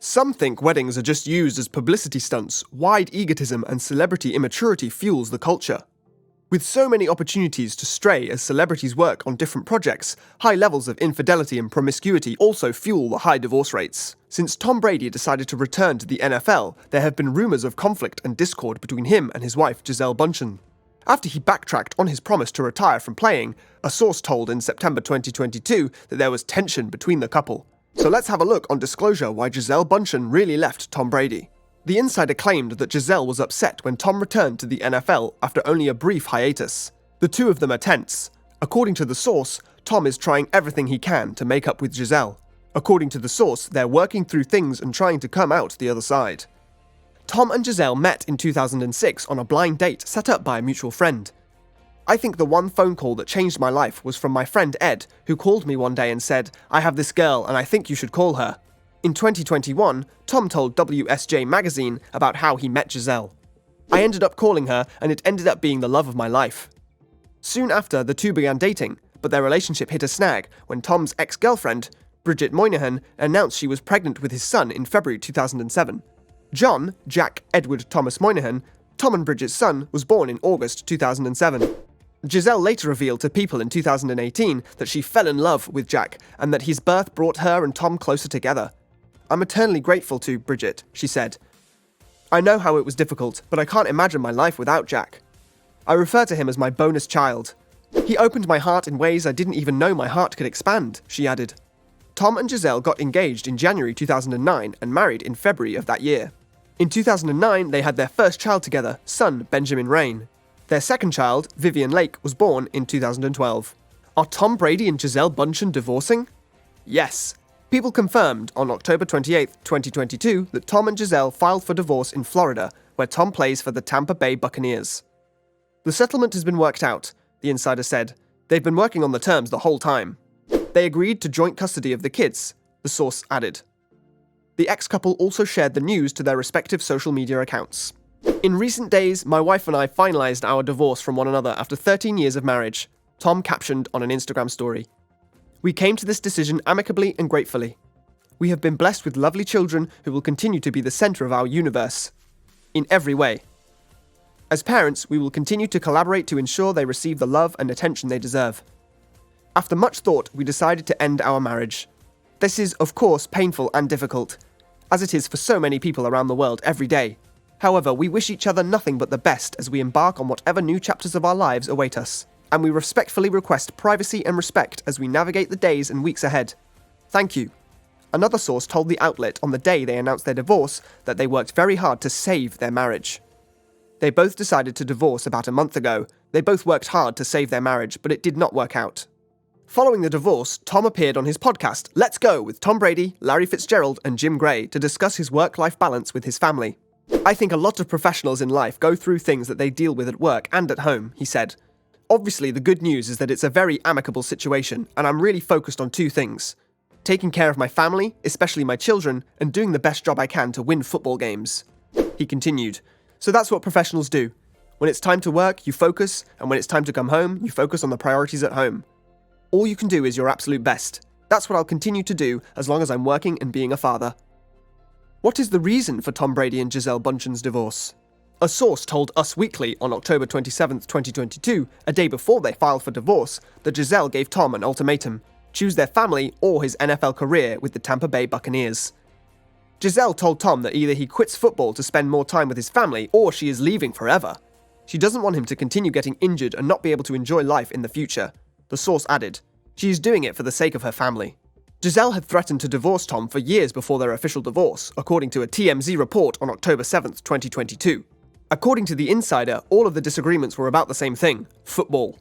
Some think weddings are just used as publicity stunts. Wide egotism and celebrity immaturity fuels the culture. With so many opportunities to stray as celebrities work on different projects, high levels of infidelity and promiscuity also fuel the high divorce rates. Since Tom Brady decided to return to the NFL, there have been rumours of conflict and discord between him and his wife Gisele Bündchen. After he backtracked on his promise to retire from playing, a source told in September 2022 that there was tension between the couple. So let's have a look on disclosure why Gisele Bündchen really left Tom Brady. The insider claimed that Gisele was upset when Tom returned to the NFL after only a brief hiatus. The two of them are tense. According to the source, Tom is trying everything he can to make up with Gisele. According to the source, they're working through things and trying to come out the other side. Tom and Gisele met in 2006 on a blind date set up by a mutual friend. I think the one phone call that changed my life was from my friend Ed, who called me one day and said, "I have this girl and I think you should call her." In 2021, Tom told WSJ magazine about how he met Gisele. "I ended up calling her and it ended up being the love of my life." Soon after, the two began dating, but their relationship hit a snag when Tom's ex-girlfriend, Bridget Moynihan, announced she was pregnant with his son in February 2007. John, Jack Edward Thomas Moynihan, Tom and Bridget's son, was born in August 2007. Gisele later revealed to People in 2018 that she fell in love with Jack and that his birth brought her and Tom closer together. "I'm eternally grateful to Bridget," she said. "I know how it was difficult, but I can't imagine my life without Jack. I refer to him as my bonus child. He opened my heart in ways I didn't even know my heart could expand," she added. Tom and Gisele got engaged in January 2009 and married in February of that year. In 2009, they had their first child together, son Benjamin Rain. Their second child, Vivian Lake, was born in 2012. Are Tom Brady and Gisele Bündchen divorcing? Yes. People confirmed on October 28, 2022, that Tom and Gisele filed for divorce in Florida, where Tom plays for the Tampa Bay Buccaneers. "The settlement has been worked out," the insider said. "They've been working on the terms the whole time. They agreed to joint custody of the kids," the source added. The ex-couple also shared the news to their respective social media accounts. "In recent days, my wife and I finalized our divorce from one another after 13 years of marriage," Tom captioned on an Instagram story. "We came to this decision amicably and gratefully. We have been blessed with lovely children who will continue to be the center of our universe. In every way. As parents, we will continue to collaborate to ensure they receive the love and attention they deserve. After much thought, we decided to end our marriage. This is, of course, painful and difficult, as it is for so many people around the world every day. However, we wish each other nothing but the best as we embark on whatever new chapters of our lives await us, and we respectfully request privacy and respect as we navigate the days and weeks ahead. Thank you." Another source told the outlet on the day they announced their divorce that they worked very hard to save their marriage. They both decided to divorce about a month ago. They both worked hard to save their marriage, but it did not work out. Following the divorce, Tom appeared on his podcast, Let's Go, with Tom Brady, Larry Fitzgerald, and Jim Gray to discuss his work-life balance with his family. "I think a lot of professionals in life go through things that they deal with at work and at home," he said. "Obviously, the good news is that it's a very amicable situation, and I'm really focused on two things. Taking care of my family, especially my children, and doing the best job I can to win football games." He continued, "So that's what professionals do. When it's time to work, you focus, and when it's time to come home, you focus on the priorities at home. All you can do is your absolute best. That's what I'll continue to do as long as I'm working and being a father." What is the reason for Tom Brady and Gisele Bündchen's divorce? A source told Us Weekly on October 27, 2022, a day before they filed for divorce, that Gisele gave Tom an ultimatum: choose their family or his NFL career with the Tampa Bay Buccaneers. Gisele told Tom that either he quits football to spend more time with his family or she is leaving forever. She doesn't want him to continue getting injured and not be able to enjoy life in the future. The source added, "She is doing it for the sake of her family." Gisele had threatened to divorce Tom for years before their official divorce, according to a TMZ report on October 7, 2022. According to the insider, all of the disagreements were about the same thing: football.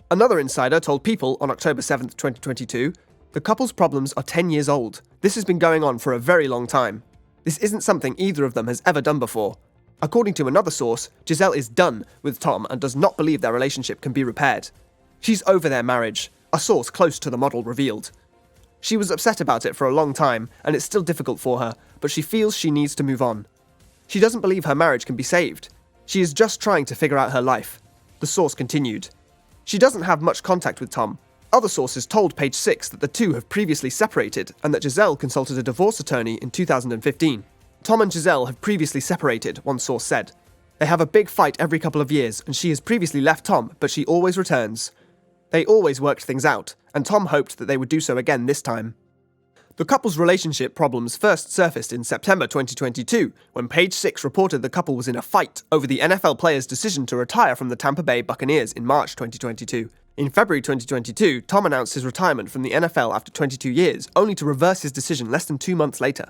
Another insider told People on October 7, 2022, "The couple's problems are 10 years old. This has been going on for a very long time. This isn't something either of them has ever done before." According to another source, Gisele is done with Tom and does not believe their relationship can be repaired. She's over their marriage, a source close to the model revealed. She was upset about it for a long time, and it's still difficult for her, but she feels she needs to move on. She doesn't believe her marriage can be saved. She is just trying to figure out her life. The source continued. She doesn't have much contact with Tom. Other sources told Page 6 that the two have previously separated and that Gisele consulted a divorce attorney in 2015. Tom and Gisele have previously separated, one source said. They have a big fight every couple of years, and she has previously left Tom, but she always returns. They always worked things out, and Tom hoped that they would do so again this time. The couple's relationship problems first surfaced in September 2022, when Page 6 reported the couple was in a fight over the NFL player's decision to retire from the Tampa Bay Buccaneers in March 2022. In February 2022, Tom announced his retirement from the NFL after 22 years, only to reverse his decision less than 2 months later.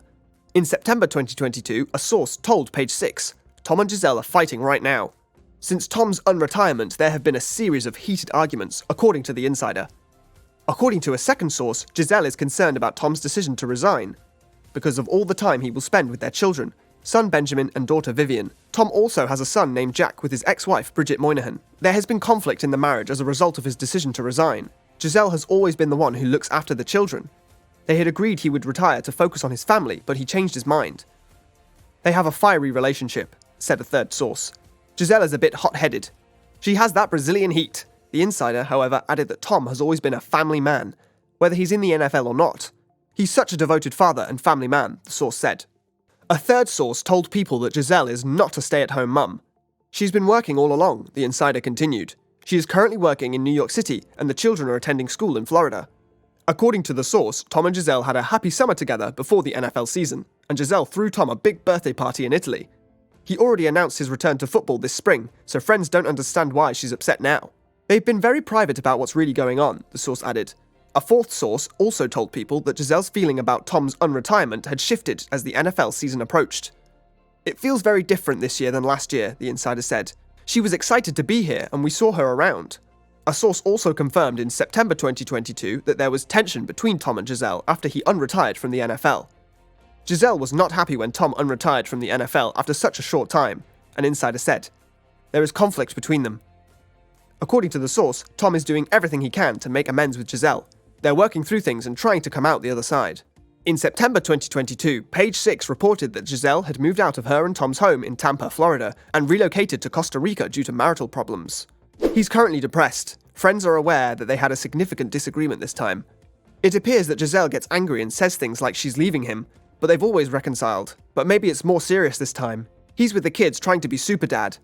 In September 2022, a source told Page 6, Tom and Gisele are fighting right now. Since Tom's unretirement, there have been a series of heated arguments, according to the insider. According to a second source, Gisele is concerned about Tom's decision to resign because of all the time he will spend with their children, son Benjamin and daughter Vivian. Tom also has a son named Jack with his ex-wife Bridget Moynihan. There has been conflict in the marriage as a result of his decision to resign. Gisele has always been the one who looks after the children. They had agreed he would retire to focus on his family, but he changed his mind. They have a fiery relationship, said a third source. Gisele is a bit hot-headed. She has that Brazilian heat. The insider, however, added that Tom has always been a family man, whether he's in the NFL or not. He's such a devoted father and family man, the source said. A third source told People that Gisele is not a stay-at-home mum. She's been working all along, the insider continued. She is currently working in New York City, and the children are attending school in Florida. According to the source, Tom and Gisele had a happy summer together before the NFL season, and Gisele threw Tom a big birthday party in Italy. He already announced his return to football this spring, so friends don't understand why she's upset now. They've been very private about what's really going on, the source added. A fourth source also told People that Gisele's feeling about Tom's unretirement had shifted as the NFL season approached. It feels very different this year than last year, the insider said. She was excited to be here and we saw her around. A source also confirmed in September 2022 that there was tension between Tom and Gisele after he unretired from the NFL. Gisele was not happy when Tom unretired from the NFL after such a short time, an insider said. There is conflict between them. According to the source, Tom is doing everything he can to make amends with Gisele. They're working through things and trying to come out the other side. In September 2022, Page 6 reported that Gisele had moved out of her and Tom's home in Tampa, Florida, and relocated to Costa Rica due to marital problems. He's currently depressed. Friends are aware that they had a significant disagreement this time. It appears that Gisele gets angry and says things like she's leaving him, but they've always reconciled. But maybe it's more serious this time. He's with the kids trying to be super dad.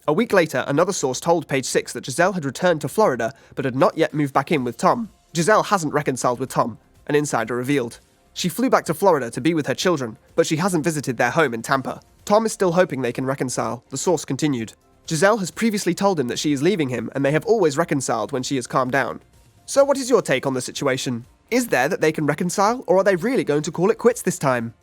A week later, another source told Page 6 that Gisele had returned to Florida but had not yet moved back in with Tom. Gisele hasn't reconciled with Tom, an insider revealed. She flew back to Florida to be with her children, but she hasn't visited their home in Tampa. Tom is still hoping they can reconcile, the source continued. Gisele has previously told him that she is leaving him and they have always reconciled when she has calmed down. So what is your take on the situation? Is there that they can reconcile, or are they really going to call it quits this time?